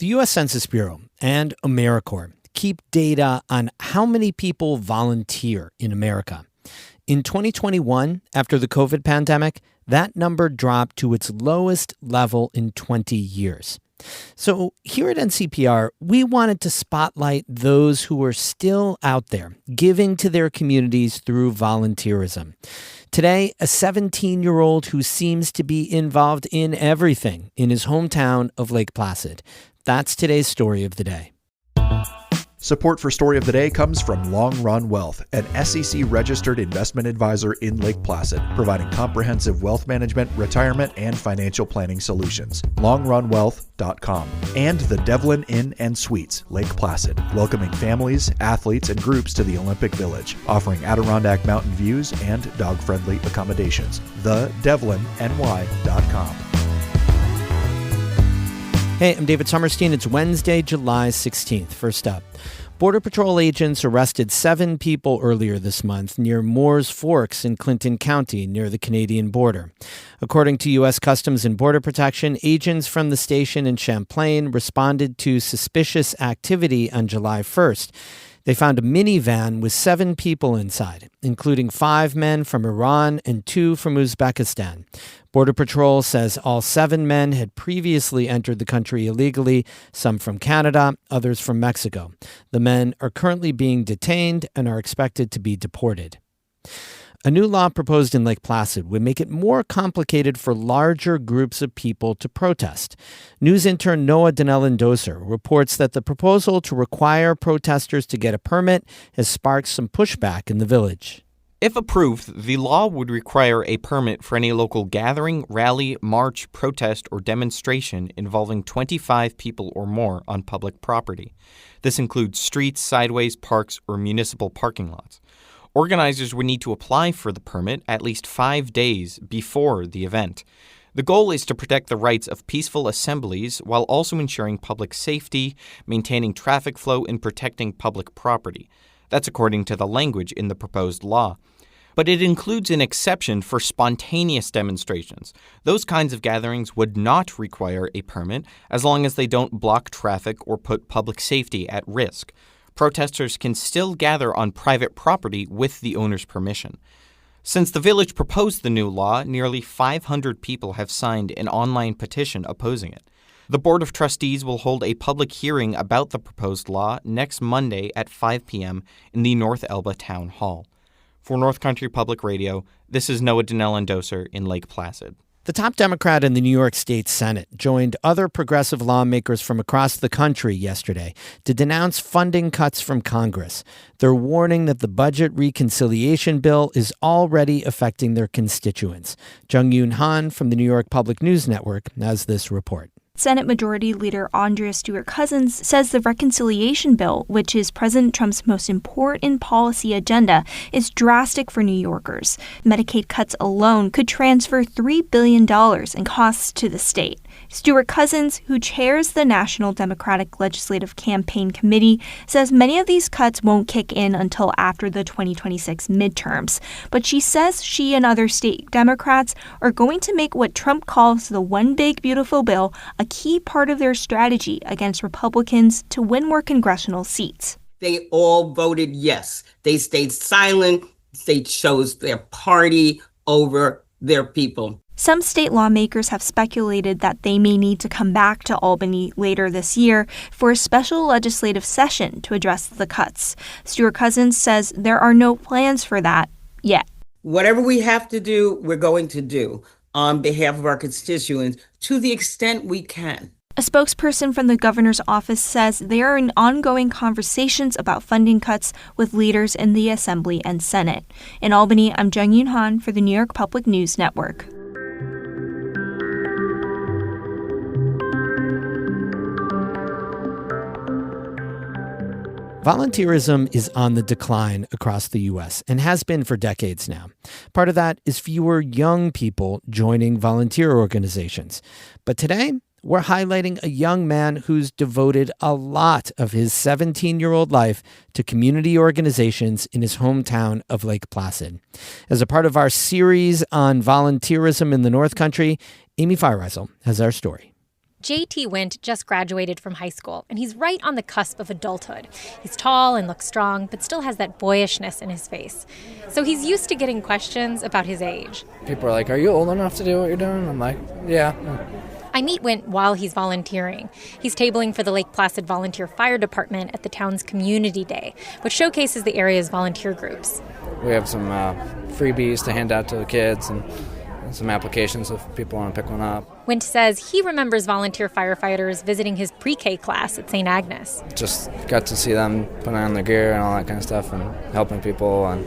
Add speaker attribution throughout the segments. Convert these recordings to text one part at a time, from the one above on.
Speaker 1: The U.S. Census Bureau and AmeriCorps keep data on how many people volunteer in America. In 2021, after the COVID pandemic, that number dropped to its lowest level in 20 years. So here at NCPR, we wanted to spotlight those who are still out there, giving to their communities through volunteerism. Today, a 17-year-old who seems to be involved in everything in his hometown of Lake Placid. That's today's story of the day.
Speaker 2: Support for Story of the Day comes from Long Run Wealth, an SEC-registered investment advisor in Lake Placid, providing comprehensive wealth management, retirement, and financial planning solutions. LongRunWealth.com. And the Devlin Inn and Suites, Lake Placid, welcoming families, athletes, and groups to the Olympic Village, offering Adirondack mountain views and dog-friendly accommodations. TheDevlinNY.com.
Speaker 1: Hey, I'm David Sommerstein. It's Wednesday, July 16th. First up, Border Patrol agents arrested 7 people earlier this month near Moores Forks in Clinton County near the Canadian border. According to U.S. Customs and Border Protection, agents from the station in Champlain responded to suspicious activity on July 1st. They found a minivan with 7 people inside, including 5 men from Iran and 2 from Uzbekistan. Border Patrol says all 7 men had previously entered the country illegally, some from Canada, others from Mexico. The men are currently being detained and are expected to be deported. A new law proposed in Lake Placid would make it more complicated for larger groups of people to protest. News intern Noah Denounce reports that the proposal to require protesters to get a permit has sparked some pushback in the village.
Speaker 3: If approved, the law would require a permit for any local gathering, rally, march, protest, or demonstration involving 25 people or more on public property. This includes streets, sideways, parks, or municipal parking lots. Organizers would need to apply for the permit at least 5 days before the event. The goal is to protect the rights of peaceful assemblies while also ensuring public safety, maintaining traffic flow, and protecting public property. That's according to the language in the proposed law. But it includes an exception for spontaneous demonstrations. Those kinds of gatherings would not require a permit as long as they don't block traffic or put public safety at risk. Protesters can still gather on private property with the owner's permission. Since the village proposed the new law, nearly 500 people have signed an online petition opposing it. The Board of Trustees will hold a public hearing about the proposed law next Monday at 5 p.m. in the North Elba Town Hall. For North Country Public Radio, this is Noah Denounce in Lake Placid.
Speaker 1: The top Democrat in the New York State Senate joined other progressive lawmakers from across the country yesterday to denounce funding cuts from Congress. They're warning that the budget reconciliation bill is already affecting their constituents. Jung-Yoon Han from the New York Public News Network has this report.
Speaker 4: Senate Majority Leader Andrea Stewart-Cousins says the reconciliation bill, which is President Trump's most important policy agenda, is drastic for New Yorkers. Medicaid cuts alone could transfer $3 billion in costs to the state. Stewart-Cousins, who chairs the National Democratic Legislative Campaign Committee, says many of these cuts won't kick in until after the 2026 midterms. But she says she and other state Democrats are going to make what Trump calls the One Big Beautiful Bill a key part of their strategy against Republicans to win more congressional seats.
Speaker 5: They all voted yes. They stayed silent. They chose their party over their people.
Speaker 4: Some state lawmakers have speculated that they may need to come back to Albany later this year for a special legislative session to address the cuts. Stewart-Cousins says there are no plans for that yet.
Speaker 5: Whatever we have to do, we're going to do on behalf of our constituents to the extent we can.
Speaker 4: A spokesperson from the governor's office says they are in ongoing conversations about funding cuts with leaders in the Assembly and Senate. In Albany, I'm Jung-Yoon Han for the New York Public News Network.
Speaker 1: Volunteerism is on the decline across the U.S. and has been for decades now. Part of that is fewer young people joining volunteer organizations. But today, we're highlighting a young man who's devoted a lot of his 17-year-old life to community organizations in his hometown of Lake Placid. As a part of our series on volunteerism in the North Country, Amy Feiereisel has our story.
Speaker 6: JT Wint just graduated from high school, and he's right on the cusp of adulthood. He's tall and looks strong, but still has that boyishness in his face. So he's used to getting questions about his age.
Speaker 7: People are like, "Are you old enough to do what you're doing?" I'm like, "Yeah."
Speaker 6: I meet Wint while he's volunteering. He's tabling for the Lake Placid Volunteer Fire Department at the town's Community Day, which showcases the area's volunteer groups.
Speaker 7: We have some freebies to hand out to the kids and some applications if people want to pick one up.
Speaker 6: Wint says he remembers volunteer firefighters visiting his pre-K class at St. Agnes.
Speaker 7: Just got to see them putting on their gear and all that kind of stuff and helping people, and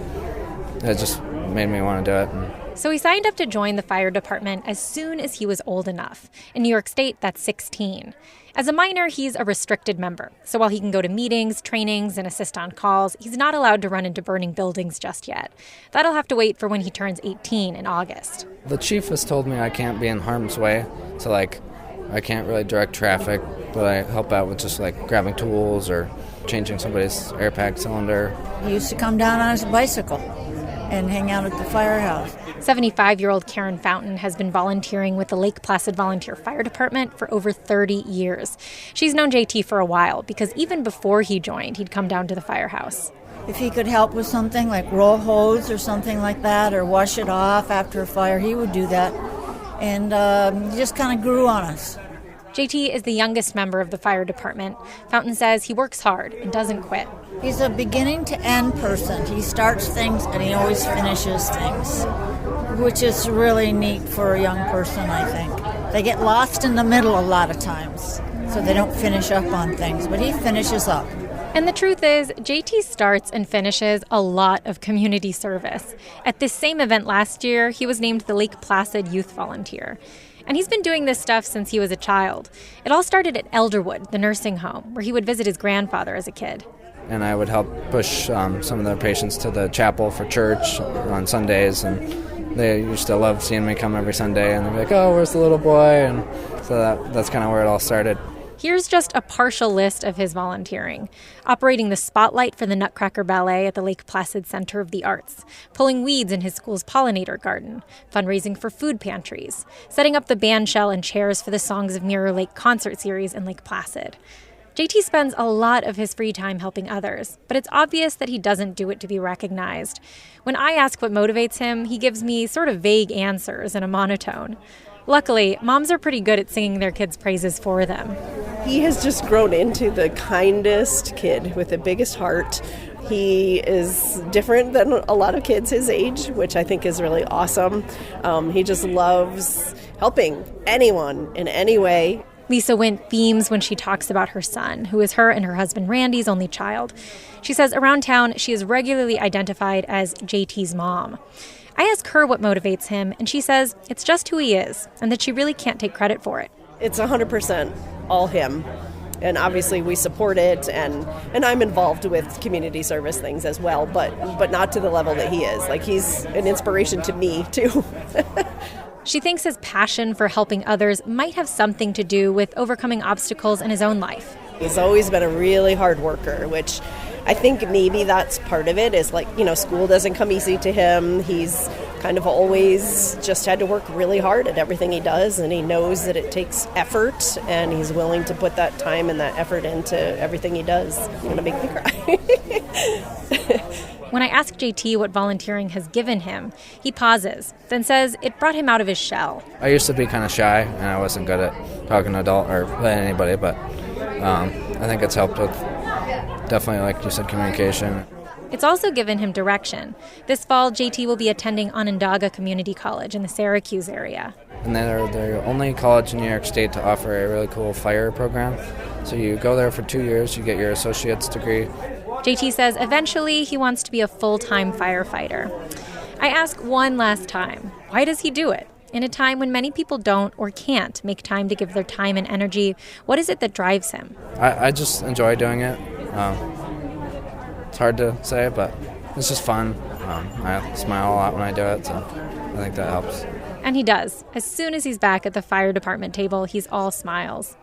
Speaker 7: it just made me want to do it.
Speaker 6: So he signed up to join the fire department as soon as he was old enough. In New York State, that's 16. As a minor, he's a restricted member. So while he can go to meetings, trainings, and assist on calls, he's not allowed to run into burning buildings just yet. That'll have to wait for when he turns 18 in August.
Speaker 7: The chief has told me I can't be in harm's way. So, I can't really direct traffic, but I help out with just, grabbing tools or changing somebody's air pack cylinder.
Speaker 8: He used to come down on his bicycle and hang out at the firehouse.
Speaker 6: 75-year-old Karen Fountain has been volunteering with the Lake Placid Volunteer Fire Department for over 30 years. She's known JT for a while because even before he joined, he'd come down to the firehouse.
Speaker 8: If he could help with something like roll hose or something like that, or wash it off after a fire, he would do that. And he just kind of grew on us.
Speaker 6: JT is the youngest member of the fire department. Fountain says he works hard and doesn't quit.
Speaker 8: He's a beginning-to-end person. He starts things and he always finishes things, which is really neat for a young person, I think. They get lost in the middle a lot of times, so they don't finish up on things, but he finishes up.
Speaker 6: And the truth is, JT starts and finishes a lot of community service. At this same event last year, he was named the Lake Placid Youth Volunteer. And he's been doing this stuff since he was a child. It all started at Elderwood, the nursing home, where he would visit his grandfather as a kid.
Speaker 7: And I would help push some of their patients to the chapel for church on Sundays, and they used to love seeing me come every Sunday, and they'd be like, "Oh, where's the little boy?" And so that's kind of where it all started.
Speaker 6: Here's just a partial list of his volunteering. Operating the spotlight for the Nutcracker Ballet at the Lake Placid Center of the Arts, pulling weeds in his school's pollinator garden, fundraising for food pantries, setting up the band shell and chairs for the Songs of Mirror Lake concert series in Lake Placid. JT spends a lot of his free time helping others, but it's obvious that he doesn't do it to be recognized. When I ask what motivates him, he gives me sort of vague answers in a monotone. Luckily, moms are pretty good at singing their kids' praises for them.
Speaker 9: He has just grown into the kindest kid with the biggest heart. He is different than a lot of kids his age, which I think is really awesome. He just loves helping anyone in any way.
Speaker 6: Lisa Wint beams when she talks about her son, who is her and her husband Randy's only child. She says around town she is regularly identified as JT's mom. I ask her what motivates him, and she says it's just who he is, and that she really can't take credit for it.
Speaker 9: It's 100% all him. And obviously we support it, and I'm involved with community service things as well, but not to the level that he is. He's an inspiration to me, too.
Speaker 6: She thinks his passion for helping others might have something to do with overcoming obstacles in his own life.
Speaker 9: He's always been a really hard worker, which I think maybe that's part of it, is school doesn't come easy to him. He's kind of always just had to work really hard at everything he does, and he knows that it takes effort, and he's willing to put that time and that effort into everything he does. It's going to make me cry.
Speaker 6: When I ask JT what volunteering has given him, he pauses, then says it brought him out of his shell.
Speaker 7: I used to be kind of shy, and I wasn't good at talking to adult or anybody, but I think it's helped with definitely, like you said, communication.
Speaker 6: It's also given him direction. This fall, JT will be attending Onondaga Community College in the Syracuse area.
Speaker 7: And they're the only college in New York State to offer a really cool fire program. So you go there for 2 years, you get your associate's degree.
Speaker 6: JT says eventually he wants to be a full-time firefighter. I ask one last time, why does he do it? In a time when many people don't or can't make time to give their time and energy, what is it that drives him?
Speaker 7: I just enjoy doing it. It's hard to say, but it's just fun. I smile a lot when I do it, so I think that helps.
Speaker 6: And he does. As soon as he's back at the fire department table, he's all smiles.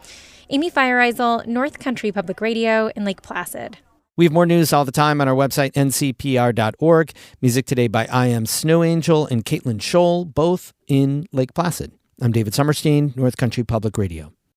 Speaker 6: Amy Feiereisel, North Country Public Radio in Lake Placid.
Speaker 1: We have more news all the time on our website, ncpr.org. Music today by I Am Snow Angel and Caitlin Scholl, both in Lake Placid. I'm David Summerstein, North Country Public Radio.